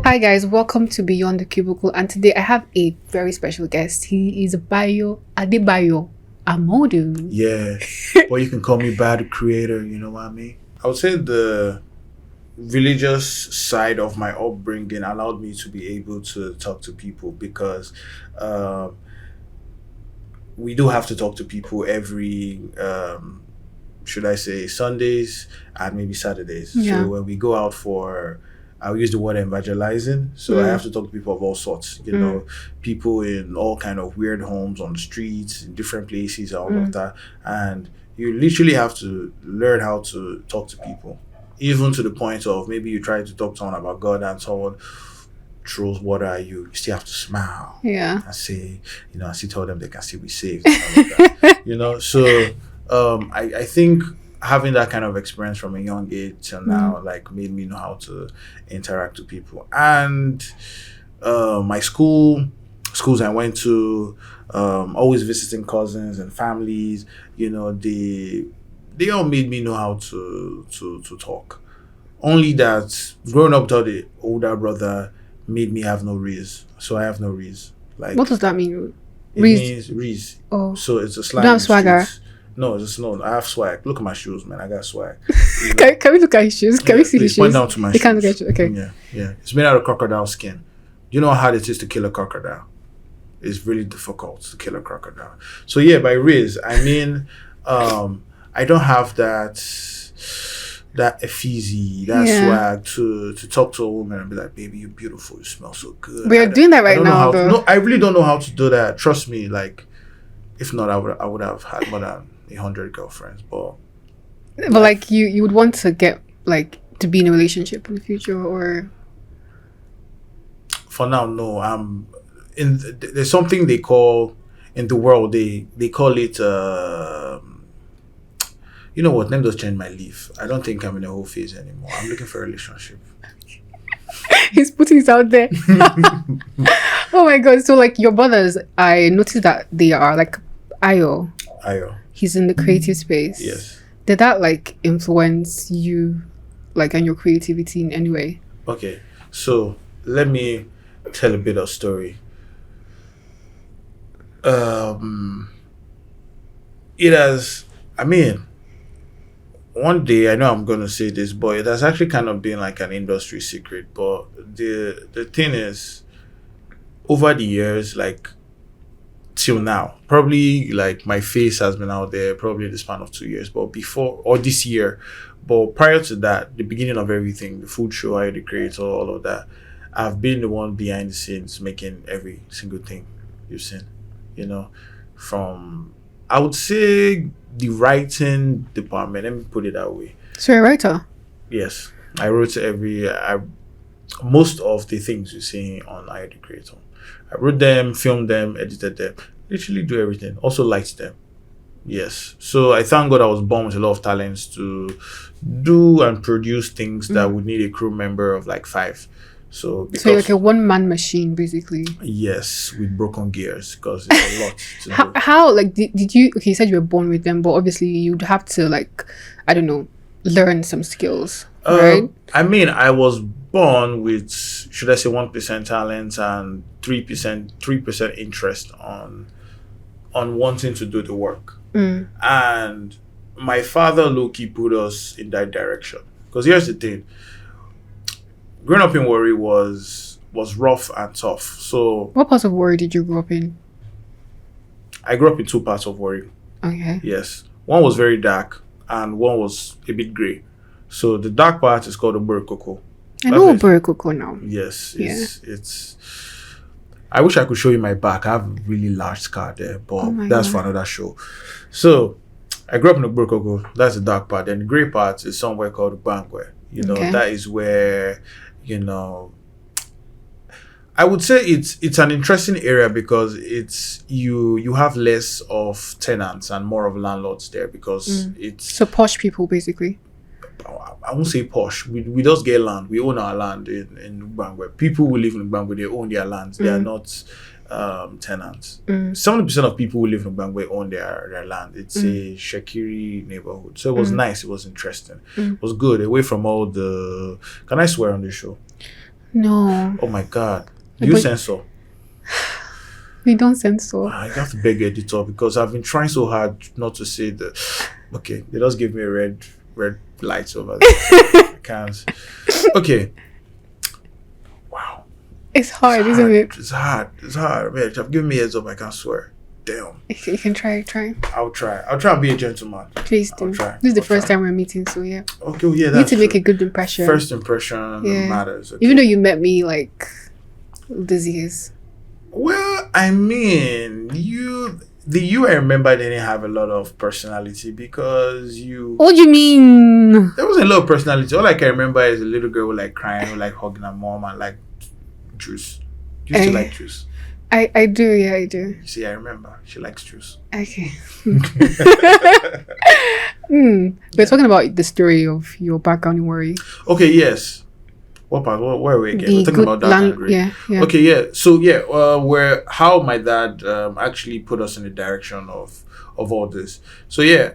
Hi guys, welcome to Beyond the Cubicle, and today I have a very special guest. He is Adebayo Amodu. Yeah, or you can call me Bad Creator, you know what I mean? I would say the religious side of my upbringing allowed me to be able to talk to people because we do have to talk to people every, should I say, Sundays and maybe Saturdays. Yeah. So when we go out for, I'll use the word evangelizing. So I have to talk to people of all sorts, you know, people in all kind of weird homes, on the streets, in different places, all of that. And you literally have to learn how to talk to people, even to the point of maybe you try to talk to someone about God and someone throws water at you. You still have to smile. Yeah. And say, you know, I still tell them they can still be saved. And all of that, you know, so I think having that kind of experience from a young age till now like made me know how to interact with people. And my schools I went to, always visiting cousins and families, you know, they all made me know how to talk. Only that growing up without the older brother made me have no reason. So I have no reason. Like, What does that mean? it means reason. Oh. So it's a slang. You don't have swagger? No, I have swag. Look at my shoes, man. I got swag. Can we look at his shoes? Can we see his Please point shoes? down to my You shoes. can't look at you. Okay. Yeah. It's made out of crocodile skin. Do you know how hard it is to kill a crocodile? It's really difficult to kill a crocodile. So yeah, by Riz, I mean, I don't have that effigy, that swag to talk to a woman and be like, baby, you're beautiful, you smell so good. We're doing that right now, though. No, I really don't know how to do that. Trust me, like, if not, I would have had more than 100 girlfriends. But like you would want to get like to be in a relationship in the future, or for now, no. There's something they call in the world. They call it. You know what? Let me just change my leaf. I don't think I'm in a whole phase anymore. I'm looking for a relationship. he's putting it out there. Oh my god! So like your brothers, I noticed that they are like Ayo. He's in the creative space. Yes. Did that like influence you, like, and your creativity in any way? Okay, so let me tell a bit of story. It has. I mean, one day, I know I'm gonna say this, but it has actually kind of been like an industry secret. But the thing is, over the years, like till now, probably like my face has been out there probably in the span of 2 years, but before, or this year, but prior to that, the beginning of everything, the food show, I the creator, all of that, I've been the one behind the scenes making every single thing you've seen, you know, from, I would say, the writing department, let me put it that way. So you're a writer? Yes, I wrote most of the things you see on I the Creator. I wrote them, filmed them, edited them, literally do everything. Also liked them. Yes. So I thank God I was born with a lot of talents to do and produce things that would need a crew member of like 5. So you're like a one-man machine, basically. Yes, with broken gears, because it's a lot to do. How like did you? Okay, you said you were born with them, but obviously you'd have to, like, I don't know, learn some skills, right? I mean, I was born with, should I say, 1% talent and 3% interest on wanting to do the work. And my father low-key put us in that direction. Because here's the thing. Growing up in Warri was rough and tough. So what part of Warri did you grow up in? I grew up in 2 parts of Warri. Okay. Yes. One was very dark and one was a bit grey. So the dark part is called the Burkoko. I know Burkoko now. Yes. It's I wish I could show you my back. I have a really large scar there, but that's for another show. So I grew up in the Burkoko. That's the dark part. And the grey part is somewhere called Bangwe. You know, that is where, you know, I would say it's an interesting area because it's you have less of tenants and more of landlords there because it's so posh people basically. I won't say posh. We just get land. We own our land in Bangwe. People who live in Bangwe, they own their lands. They are not tenants. 70% of people who live in Bangwe own their land. It's a Shekiri neighborhood. So it was nice. It was interesting. It was good. Away from all the... Can I swear on this show? No. Oh my God. Do you censor? We don't censor. I have to beg your editor because I've been trying so hard not to say the. Okay, they just give me a red lights over there. I can't. Okay. Wow. It's hard, isn't it? It's hard. Man, have given me heads up, I can't swear. Damn. You can try. I'll try and be a gentleman. Please do. This is the first time we're meeting, so yeah. Okay, yeah, that's you need to make a good impression. First impression matters. Okay. Even though you met me like this years. Well, I mean, you I remember didn't have a lot of personality because you. What do you mean? There wasn't a lot of personality. All I can remember is a little girl who like crying, who like hugging her mom and like juice. You used to like juice. I do, yeah, I do. You see, I remember. She likes juice. Okay. We're talking about the story of your background in Warri. Okay, yes. What part? Where are we again? We're talking about that. Yeah. Okay, yeah. So yeah, how my dad actually put us in the direction of all this. So yeah,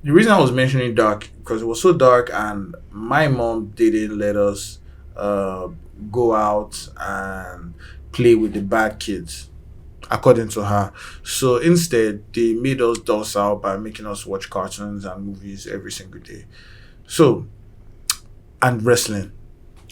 the reason I was mentioning dark because it was so dark, and my mom didn't let us go out and play with the bad kids, according to her. So instead, they made us docile by making us watch cartoons and movies every single day. So, and wrestling.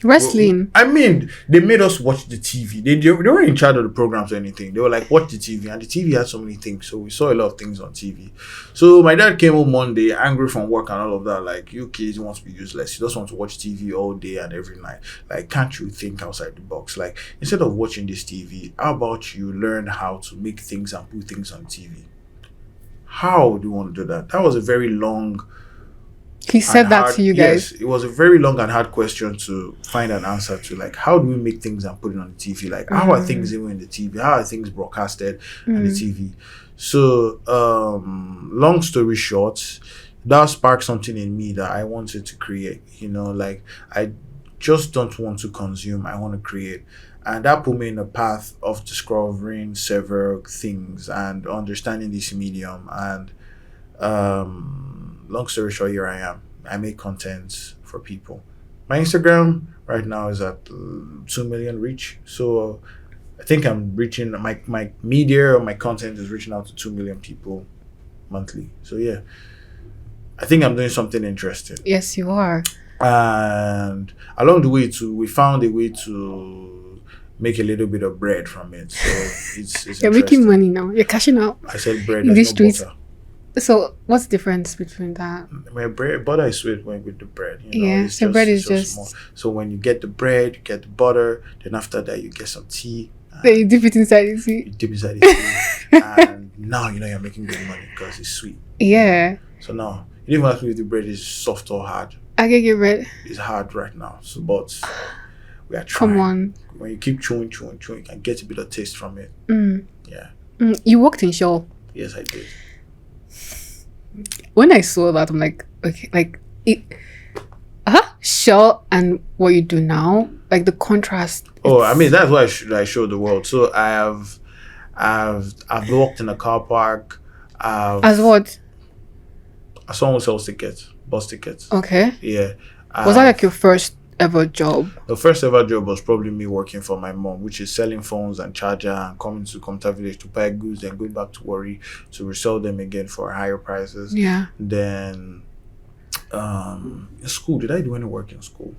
Wrestling. I mean, they made us watch the TV. They weren't in charge of the programs or anything. They were like, watch the TV. And the TV had so many things. So we saw a lot of things on TV. So my dad came home one day, angry from work and all of that. Like, you kids want to be useless. You just want to watch TV all day and every night. Like, can't you think outside the box? Like, instead of watching this TV, how about you learn how to make things and put things on TV? How do you want to do that? That was a very long... He said that to you guys? Yes, it was a very long and hard question to find an answer to. Like, how do we make things and put it on the TV? Like, how are things even in the TV? How are things broadcasted on the TV? So, long story short, that sparked something in me that I wanted to create. You know, like, I just don't want to consume. I want to create. And that put me in a path of discovering several things and understanding this medium. And, long story short, here I am. I make content for people. My Instagram right now is at 2 million reach. So I think I'm reaching, my media or my content is reaching out to 2 million people monthly. So yeah, I think I'm doing something interesting. Yes, you are. And along the way too, we found a way to make a little bit of bread from it. So it's You're making money now. You're cashing out. I said bread. In these streets. Butter. So what's the difference between that? My butter is sweet when with the bread. You know, yeah, so bread is just small. So when you get the bread, you get the butter. Then after that, you get some tea. Then you dip it inside the tea. You dip inside the tea, and now you know you're making good money because it's sweet. Yeah. So now you didn't ask me if the bread is soft or hard. I get your bread. It's hard right now. So, but we are trying. Come on. When you keep chewing, you can get a bit of taste from it. Yeah. You worked in Shaw. Yes, I did. When I saw that, I'm like, okay, like it. Shaw and what you do now, like the contrast. Oh, I mean that's why I show the world. So I've worked in a car park. As what? As someone who sells tickets, bus tickets. Okay. Yeah. Was that like your first ever job? The first ever job was probably me working for my mom, which is selling phones and charger and coming to Computer Village to buy goods and going back to Warri to resell them again for higher prices. Yeah. Then in school, did I do any work in school?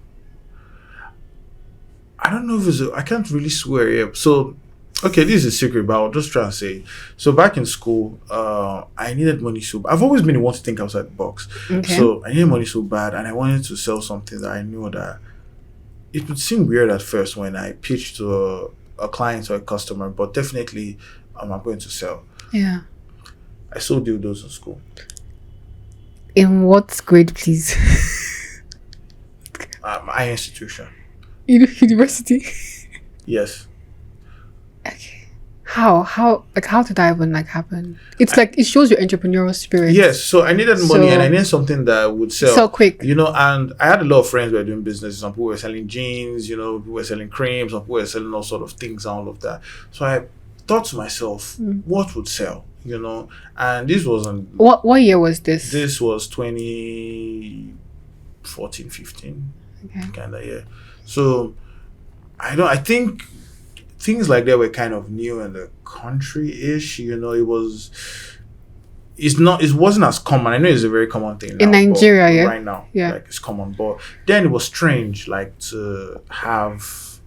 I don't know if it's I can't really swear. Yeah. So okay, this is a secret, but I'll just try and say. So back in school, I needed money so I've always been the one to think outside the box. Okay. So I needed money so bad, and I wanted to sell something that I knew that it would seem weird at first when I pitched to a client or a customer, but definitely I'm going to sell. Yeah. I sold dildos in school. In what grade, please? My institution. University. Yes. Okay. How did that even happen? It's it shows your entrepreneurial spirit. Yes, so I needed money and I needed something that would sell quick. You know, and I had a lot of friends who were doing business. Some people were selling jeans, you know, people were selling creams, some people were selling all sort of things and all of that. So I thought to myself, what would sell? You know, and this wasn't what year was this? This was 2014, 15. Okay. Kinda, yeah. So I think things like that were kind of new in the country-ish. It wasn't as common. I know it's a very common thing now, In Nigeria, yeah. right now, Yeah. like it's common. But then it was strange, like to have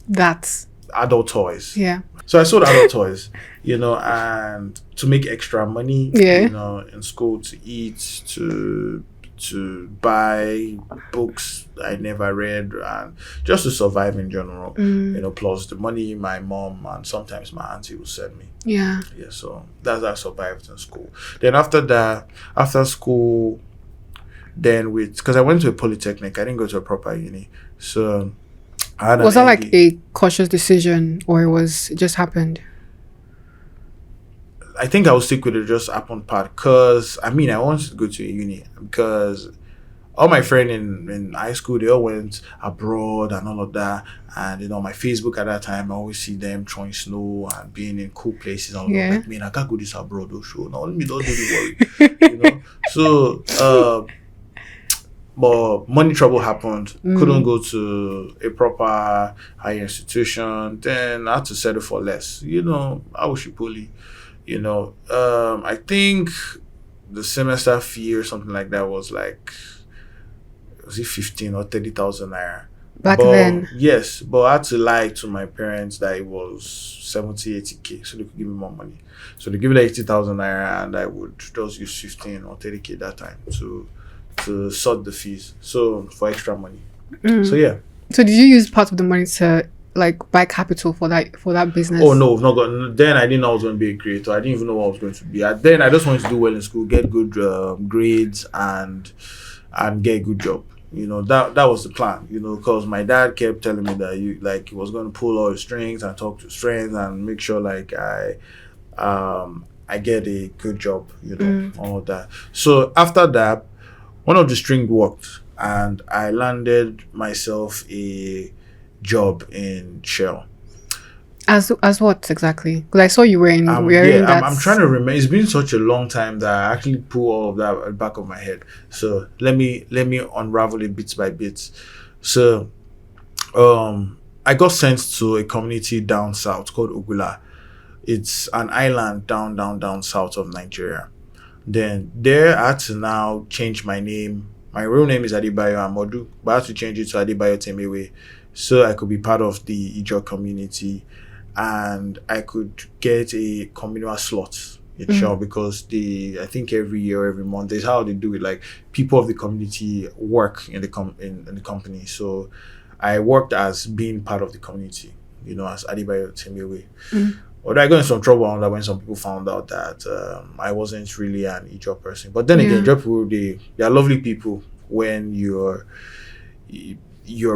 That's adult toys. yeah. So I sold adult toys, and to make extra money, Yeah. in school, to eat, to buy books I never read, and just to survive in general. Plus the money my mom and sometimes my auntie will send me. Yeah. Yeah, so that's how I survived in school. Then after school, then because I went to a polytechnic, I didn't go to a proper uni. So I had Was an that like ND. a cautious decision, or it just happened? I think I will stick with the just happened part, because I wanted to go to a uni, because all my friends in high school, they all went abroad and all of that. And my Facebook at that time, I always see them throwing snow and being in cool places. And Yeah. like, man, I can't go this abroad, though. Show now, let me don't do the worry. So but money trouble happened. Couldn't go to a proper higher institution. Then I had to settle for less. I was Shipoli. I think the semester fee or something like that was like, was it 15 or 30,000 naira? Back But then. yes, but I had to lie to my parents that it was 70, 80K, so they could give me more money. So they give me like 80,000 naira, and I would just use 15 or 30K that time to sort the fees. So for extra money. So yeah. So did you use part of the money to like buy capital for that business? Oh no, not got. Then I didn't know I was going to be a creator. I didn't even know what I was going to be. Then I just wanted to do well in school, get good grades, and get a good job. That was the plan. Because my dad kept telling me that he was going to pull all the strings and talk to strings and make sure like I get a good job. All of that. So after that, one of the string worked, and I landed myself a job in Shell. As what exactly? Because I saw you wearing that. I'm trying to remember. It's been such a long time that I actually pull all of that at the back of my head. So let me unravel it bit by bit. So I got sent to a community down south called Ogula. It's an island down south of Nigeria. Then there I had to now change my name. My real name is Adebayo Amodu, but I had to change it to Adebayo Temewe so I could be part of the Ijo community, and I could get a communal slot in Shell, because I think every year, every month, there's how they do it. Like, people of the community work in the company. So I worked as being part of the community, as Adebayo Temewe. Although I got in some trouble on that when some people found out that I wasn't really an Ijo person. But then again, Ijo people, they are lovely people when you're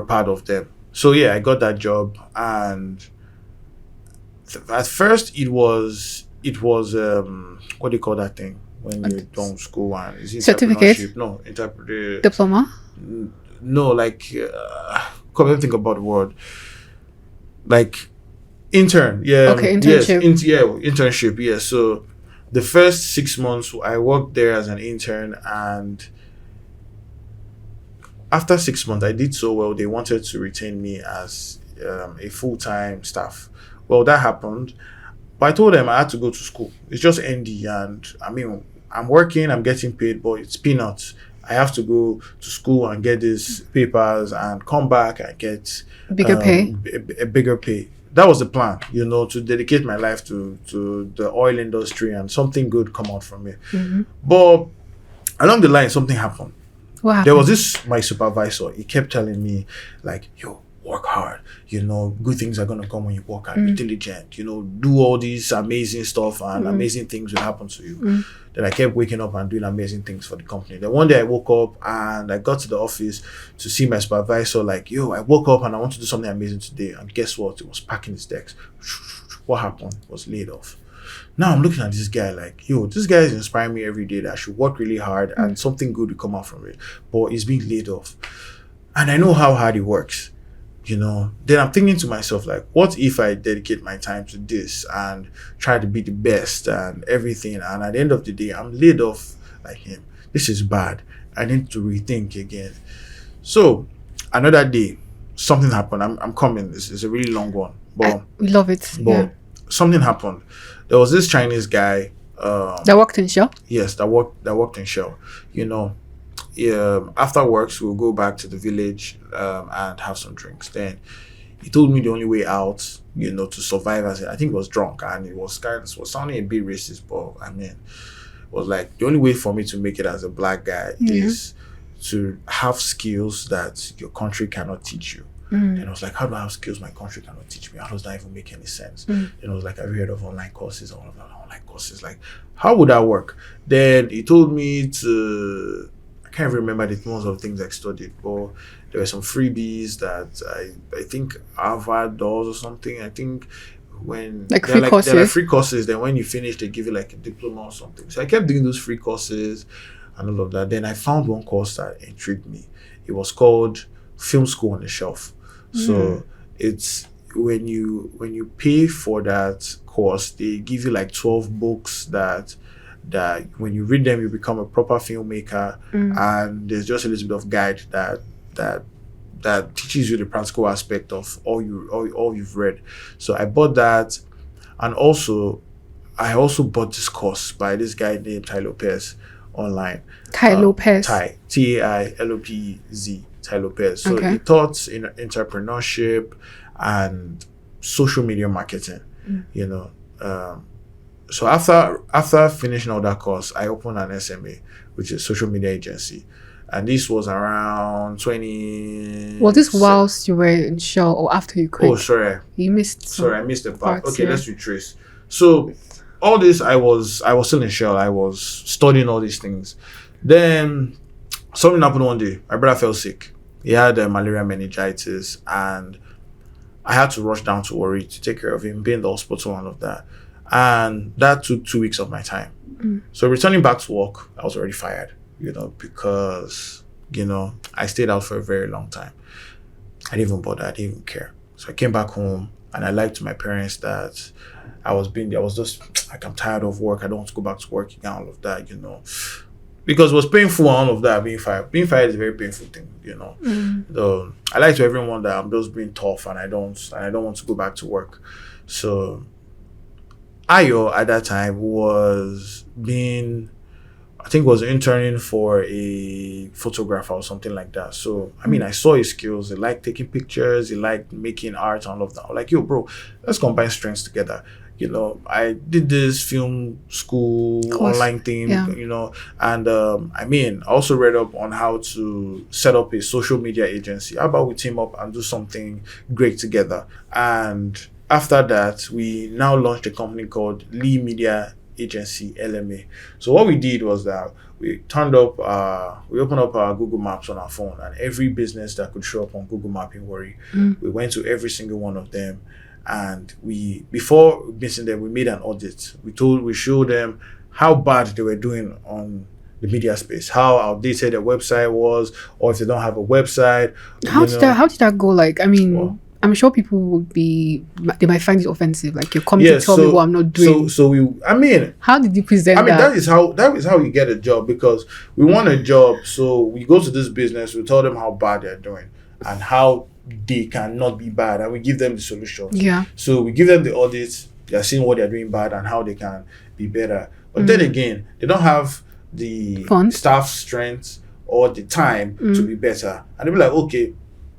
part of them. So yeah, I got that job, and at first it was what do you call that thing when you're done school? And is it certificate? entrepreneurship? No, Diploma? No, like come and think about the word. Like intern, yeah. Okay, internship. Yes, internship, yeah. So the first 6 months I worked there as an intern, and after 6 months I did so well they wanted to retain me as a full-time staff. Well, that happened, but I told them I had to go to school. It's just ND, and I'm working, I'm getting paid, but it's peanuts. I have to go to school and get these papers and come back and get Bigger pay? a bigger pay. That was the plan, to dedicate my life to the oil industry and something good come out from it. But along the line, something happened. What happened? There was my supervisor. He kept telling me, like, yo, work hard. Good things are going to come when you work hard. Be diligent. Do all these amazing stuff, and amazing things will happen to you. Then I kept waking up and doing amazing things for the company. Then one day I woke up and I got to the office to see my supervisor, like, yo, I woke up and I want to do something amazing today. And guess what? It was packing his decks. What happened? Was laid off. Now I'm looking at this guy like, yo, this guy is inspiring me every day that I should work really hard and something good will come out from it. But he's being laid off. And I know how hard he works. Then I'm thinking to myself, like, what if I dedicate my time to this and try to be the best and everything, and at the end of the day I'm laid off like him? This is bad. I need to rethink again. So another day something happened. I'm coming. It's a really long one, but we love it. But something happened. There was this Chinese guy that worked in Shell. Yes, that worked in Shell. After works we'll go back to the village and have some drinks. Then he told me the only way out, to survive I think he was drunk, and it was sounding a bit racist, but I mean, it was like the only way for me to make it as a black guy is to have skills that your country cannot teach you. And I was like, how do I have skills my country cannot teach me? How does that even make any sense? And I was like, I've heard of online courses, all of that online courses. Like, how would that work? Then he told me to, I can't even remember the most of the things I studied, but there were some freebies that I think Harvard does or something. I think when free courses. They're like free courses, then when you finish, they give you like a diploma or something. So I kept doing those free courses and all of that. Then I found one course that intrigued me. It was called Film School on the Shelf. So it's when you pay for that course, they give you like 12 books that when you read them, you become a proper filmmaker. And there's just a little bit of guide that teaches you the practical aspect of all you've read. So I bought that, and I also bought this course by this guy named Tai Lopez online. Tai Lopez. Tai, Tailopez. Tai Lopez. So he taught in entrepreneurship and social media marketing. So after finishing all that course, I opened an SMA, which is social media agency. And this was around 20. Was this whilst you were in Shell or after you quit? Oh, sorry. You missed. Sorry, I missed the part. Okay, let's retrace. So all this, I was still in Shell. I was studying all these things. Then something happened one day. My brother fell sick. He had malaria meningitis, and I had to rush down to Warri to take care of him, be in the hospital and all of that. And that took 2 weeks of my time. So returning back to work, I was already fired, because, I stayed out for a very long time. I didn't even bother. I didn't even care. So I came back home, and I lied to my parents that I was just like, I'm tired of work. I don't want to go back to work again, all of that, because it was painful and all of that. Being fired is a very painful thing, So I lied to everyone that I'm just being tough and I don't want to go back to work. So Ayo at that time was interning for a photographer or something like that. So I saw his skills. He liked taking pictures, he liked making art and all of that. I was like, yo bro, let's combine strengths together. I did this film school online thing, and I also read up on how to set up a social media agency. How about we team up and do something great together? And after that, we now launched a company called Lee Media Agency, LMA. So what we did was that we opened up our Google Maps on our phone, and every business that could show up on Google Map in Warri, we went to every single one of them. And before missing them, we made an audit. We showed them how bad they were doing on the media space, how outdated their website was, or if they don't have a website. How did that go? Like, I'm sure people they might find it offensive. Like, you're coming to tell me what I'm not doing. How did you present that? That is how you get a job, because we want a job. So we go to this business, we tell them how bad they're doing and how they cannot be bad, and we give them the solutions. So we give them the audits. They're seeing what they're doing bad and how they can be better. But then again, they don't have the staff strength or the time to be better. And they'll be like, okay,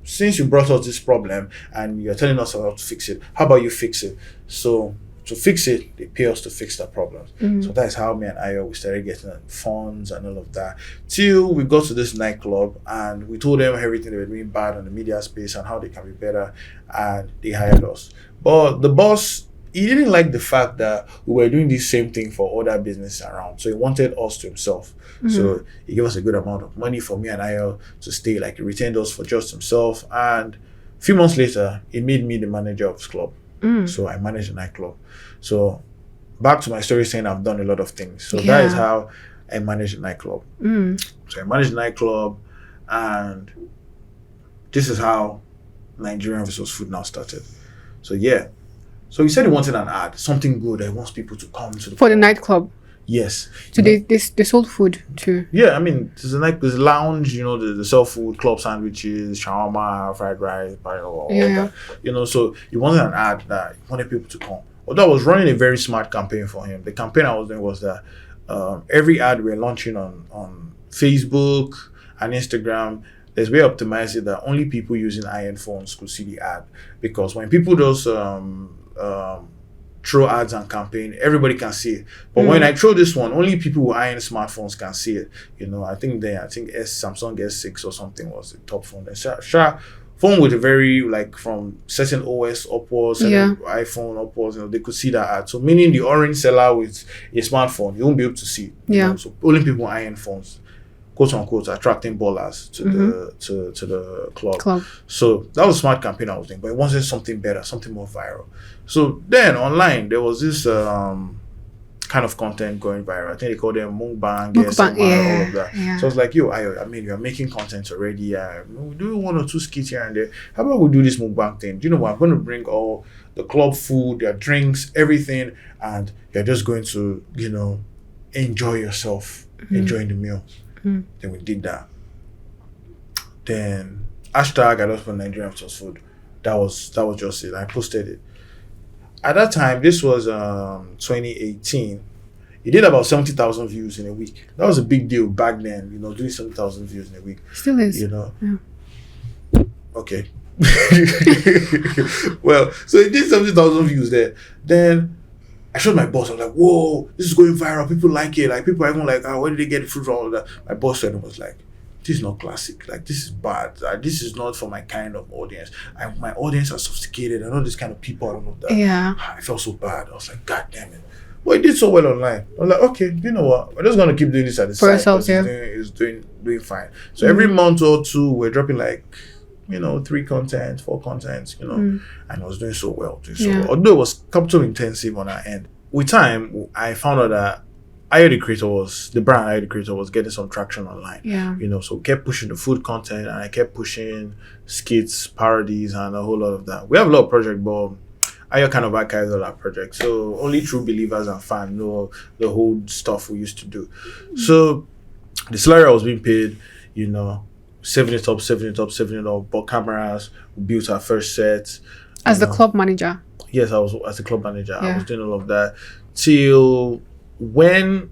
since you brought us this problem and you're telling us how to fix it, how about you fix it? So to fix it, they pay us to fix that problem. So that's how me and Ayo, we started getting funds and all of that. Till we got to this nightclub, and we told them everything they were doing bad on the media space and how they can be better, and they hired us. But the boss, he didn't like the fact that we were doing the same thing for other businesses around. So he wanted us to himself. So he gave us a good amount of money for me and Ayo to stay. Like, he retained us for just himself. And a few months later, he made me the manager of his club. So I managed a nightclub. So back to my story saying I've done a lot of things. So that is how I managed a nightclub. So I managed a nightclub, and this is how Nigerian VS Food now started. So So he said he wanted an ad, something good that he wants people to come to the nightclub. Yes. So they sold food too. Yeah, I mean, there's a lounge, they sell food, club sandwiches, shawarma, fried rice, all that. So it wasn't an ad that he wanted people to come. Although I was running a very smart campaign for him. The campaign I was doing was that every ad we're launching on Facebook and Instagram, there's way optimized it that only people using iron phones could see the ad. Because when people just throw ads and campaign, everybody can see it. But when I throw this one, only people with iron smartphones can see it. I think Samsung S6 or something was the top phone. Phone with a very from certain OS upwards, iPhone upwards, they could see that ad. So meaning the orange seller with a smartphone, you won't be able to see it. So only people with iron phones, quote unquote, attracting ballers to the club. So that was a smart campaign I was doing, but it wanted something better, something more viral. So then online there was this kind of content going viral. I think they call them mukbang, all of that. So I was like, yo, I mean, you're making content already. We do 1 or 2 skits here and there. How about we do this mukbang thing? Do you know what? I'm going to bring all the club food, their drinks, everything, and you're just going to, enjoy yourself, enjoying the meal. Then we did that. Then hashtag I love Nigerian VS Food. That was just it. I posted it. At that time, this was 2018. It did about 70,000 views in a week. That was a big deal back then, doing 70,000 views in a week. Still is. Yeah. Okay. Well, so it did 70,000 views there. Then I showed my boss. I was like, whoa, this is going viral. People like it. Like, people are even like, where did they get the food from? All of that. My boss said, it was like, this is not classic. Like, this is bad. This is not for my kind of audience. My audience are sophisticated. I know this kind of people. I don't know that. Yeah. I felt so bad. I was like, God damn it. Well, it did so well online. I was like, okay, you know what? We're just going to keep doing this at the side. For ourselves, yeah. It's doing fine. So every month or two, we're dropping 3 content, 4 contents, and it was doing so well. Although it was capital intensive on our end. With time, I found out that the brand the creator was getting some traction online. Yeah. So we kept pushing the food content and I kept pushing skits, parodies, and a whole lot of that. We have a lot of projects, but Ayo kind of archived all our projects. So only true believers and fans know the whole stuff we used to do. So the salary I was being paid, saving it up, bought cameras, we built our first set. As the club manager? Yes, I was as the club manager. Yeah. I was doing all of that till when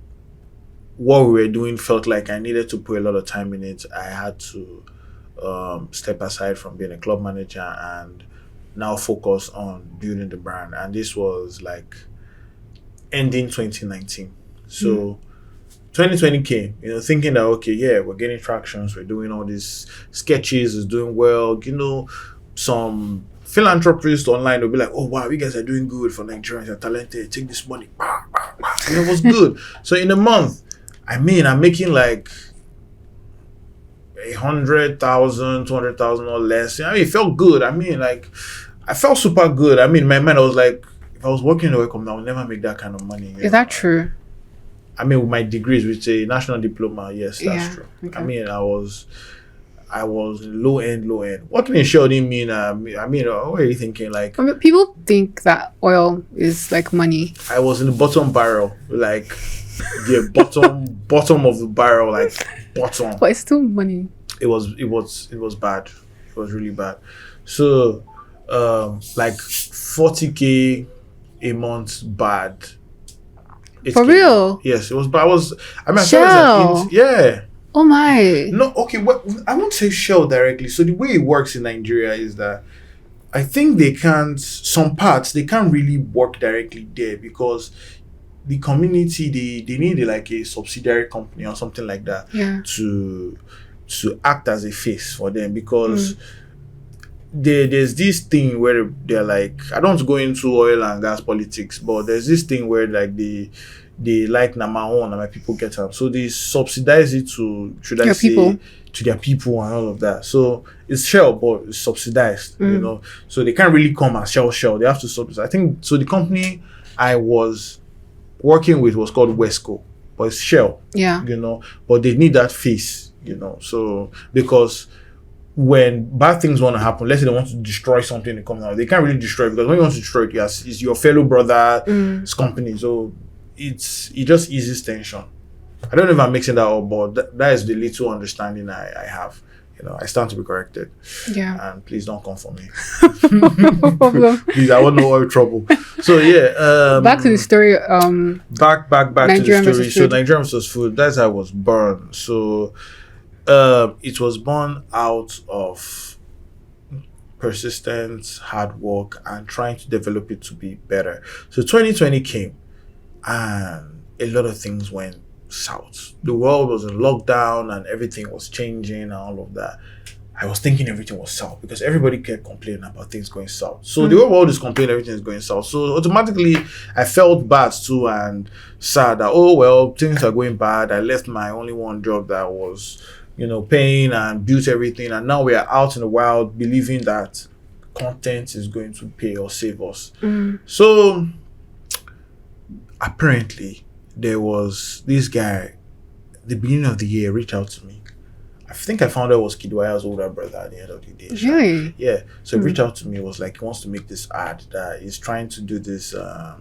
what we were doing felt like I needed to put a lot of time in it. I had to step aside from being a club manager and now focus on building the brand. And this was ending 2019. So 2020 came, thinking that, okay, yeah, we're getting tractions, we're doing all these sketches, it's doing well, some philanthropists online will be like, oh wow, you guys are doing good for Nigerians, you're talented, take this money. It was good. So in a month, I'm making 100,000, 200,000 or less. It felt good. I felt super good. In my mind, I was like, if I was working in the Wacom, I would never make that kind of money. Is that true? With my degrees, with a national diploma, yes, that's true. Okay. I was low end. Working in Shell didn't mean, what are you thinking? People think that oil is money. I was in the bottom barrel, the bottom of the barrel, bottom. But it's still money. It was bad. It was really bad. So, 40K a month bad. For real? Yes, it was bad. Shell. Yeah. Oh my. No, okay, well, I won't say Shell directly. So the way it works in Nigeria is that I think some parts, they can't really work directly there because the community, they need a subsidiary company or something like that to act as a face for them, because there's this thing where they're I don't want to go into oil and gas politics, but there's this thing where they my own and my people get up, so they subsidize it to their people and all of that. So it's Shell, but it's subsidized, so they can't really come as Shell. They have to subsidize. I think so. The company I was working with was called Wesco, but it's Shell. But they need that face, so because when bad things want to happen, let's say they want to destroy something in the company, they can't really destroy it, because when you want to destroy it, it's your fellow brother's company. So it just eases tension. I don't know if I'm mixing that up, but that is the little understanding I have. I stand to be corrected. Yeah. And please don't come for me. No problem. Please, I want no more trouble. So yeah. Back to the story. Back Nigerian to the story. VS So Food. Nigerian VS Food. That's how I was born. So, it was born out of persistence, hard work, and trying to develop it to be better. So 2020 came, and a lot of things went south. The world was in lockdown and everything was changing and all of that. I was thinking everything was south because everybody kept complaining about things going south. So the whole world is complaining everything is going south. So automatically I felt bad too and sad that, oh well, things are going bad. I left my only one job that was, paying and built everything, and now we are out in the wild believing that content is going to pay or save us. So apparently there was this guy, the beginning of the year, reached out to me. I think I found out it was Kidwaya's older brother at the end of the day. Really? Yeah. So he reached out to me. It was like he wants to make this ad that he's trying to do this. I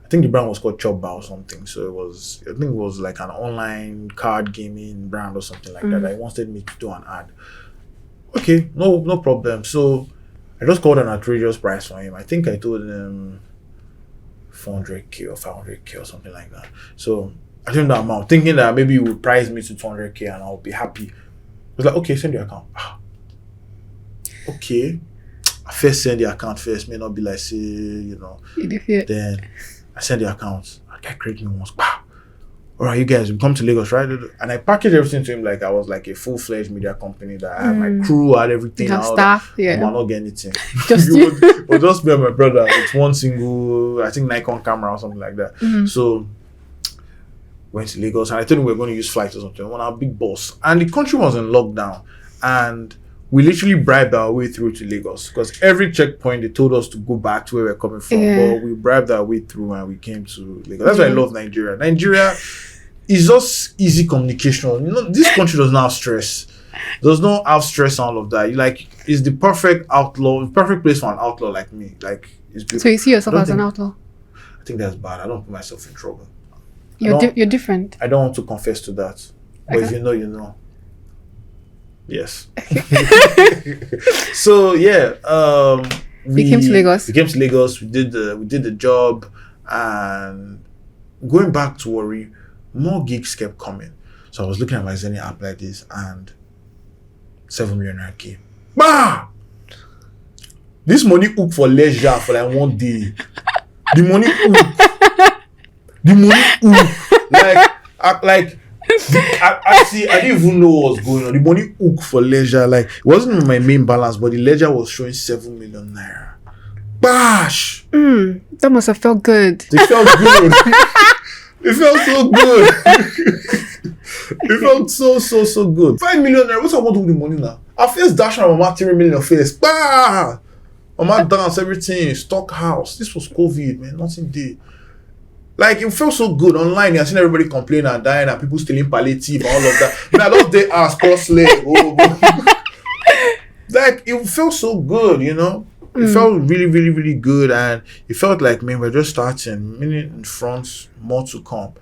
think the brand was called Chopba or something. So I think it was like an online card gaming brand or something like that. He wanted me to do an ad. Okay, no problem. So I just called an outrageous price for him. I think I told him 400k or 500k or something like that. So I told him that amount, thinking that maybe he would price me to 200k and I'll be happy. I was like, okay, send your account. Okay. I first send the account first, may not be like, say, Then I send the account. I get creating once. All right, you guys, we come to Lagos, right? And I packaged everything to him like I was like a full-fledged media company that I had my crew, I had everything. Staff, yeah. I'm not getting anything. Just it was just me and my brother with one single, I think Nikon camera or something like that. So went to Lagos and I told him we were going to use flights or something. One our big boss. And the country was in lockdown. And we literally bribed our way through to Lagos because every checkpoint they told us to go back to where we're coming from. Yeah. But we bribed our way through and we came to Lagos. That's why I love Nigeria. Nigeria is just easy communication. This country does not have stress. Does not have stress and all of that. It's the perfect perfect place for an outlaw like me. Like, it's beautiful. So you see yourself as an outlaw? I think that's bad. I don't put myself in trouble. You're different. I don't want to confess to that. But if you know, you know. Yes. So yeah, we came to Lagos. We came to Lagos. We did the job, and going back to Warri, more gigs kept coming. So I was looking at my Zenny app like this, and 7 million came. Bah! This money hook for leisure for like 1 day. The money hook. The money hook. I didn't even know what was going on. The money hook for leisure, like, it wasn't even my main balance, but the leisure was showing 7 million naira. Bash! That must have felt good. It felt good. It felt so good. It felt so good. 5 million naira. What's I want to do with the money now? I first dash on Mama 3 million face. Bah! Mama dance, everything, stock house. This was COVID, man. Nothing did. Like, it felt so good online. I've seen everybody complain and dying and people stealing palliative and all of that. Man, I love their ass cross leg. Like, it felt so good, It felt really, really, really good. And it felt like, man, we're just starting. Minute in front, more to come,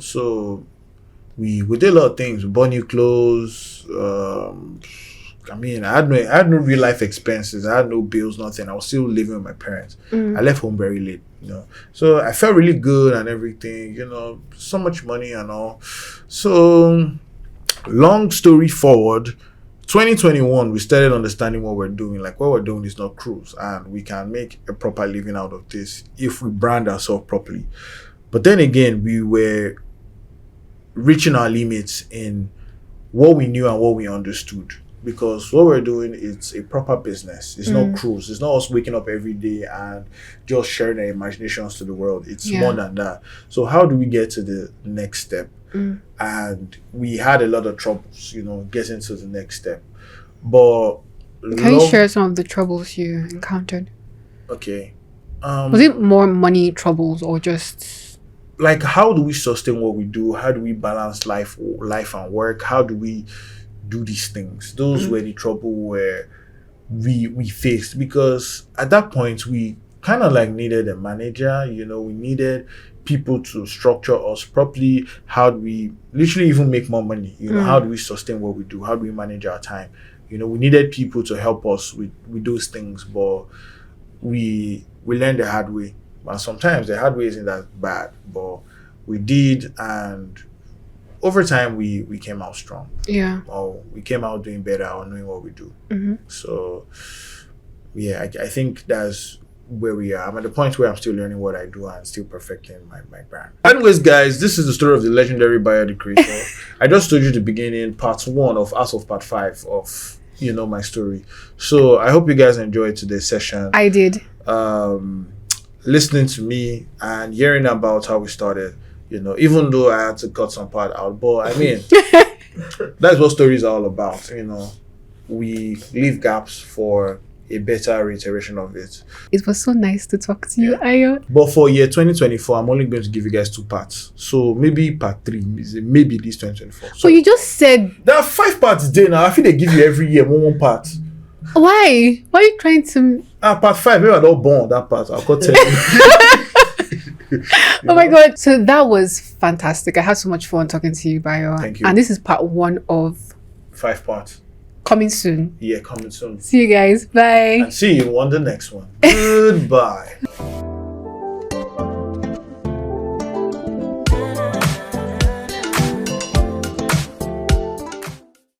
So we did a lot of things. We bought new clothes. I had no real life expenses. I had no bills, nothing. I was still living with my parents. I left home very late, So I felt really good and everything, so much money and all. So, long story forward, 2021, we started understanding what we're doing. Like, what we're doing is not cruise, and we can make a proper living out of this if we brand ourselves properly. But then again, we were reaching our limits in what we knew and what we understood. Because what we're doing is a proper business. It's not cruise. It's not us waking up every day and just sharing our imaginations to the world. It's more than that. So how do we get to the next step? And we had a lot of troubles, getting to the next step. But can you share some of the troubles you encountered? Okay. Was it more money troubles or just like, how do we sustain what we do? How do we balance life and work? How do we do these things? Those were the trouble where we faced, because at that point we kind of like needed a manager, we needed people to structure us properly. How do we literally even make more money? You know, how do we sustain what we do? How do we manage our time? You know, we needed people to help us with those things, but we learned the hard way. And sometimes the hard way isn't that bad, but we did, and over time we came out strong. Yeah. Or we came out doing better or knowing what we do. So yeah, I think that's where we are. I'm at the point where I'm still learning what I do and still perfecting my brand. Anyways, guys, this is the story of the legendary Buyer the Creator. I just told you at the beginning, part 1 of as of part 5 of, you know, my story. So I hope you guys enjoyed today's session. I did. Listening to me and hearing about how we started, you know, even though I had to cut some part out, but I mean, that's what stories are all about. You know, we leave gaps for a better reiteration of it. It was so nice to talk to you, Ayo. But for year 2024, I'm only going to give you guys 2 parts. So maybe part 3, maybe this 2024. So you just said there are 5 parts there now. I feel they give you every year one part. Why? Why are you trying to? Part 5. Maybe I don't born that part. I'll go tell you. Oh my God. So that was fantastic. I had so much fun talking to you, Bayo. Thank you. And this is part 1 of 5 parts. Coming soon. Yeah, coming soon. See you guys. Bye. And see you on the next one. Goodbye.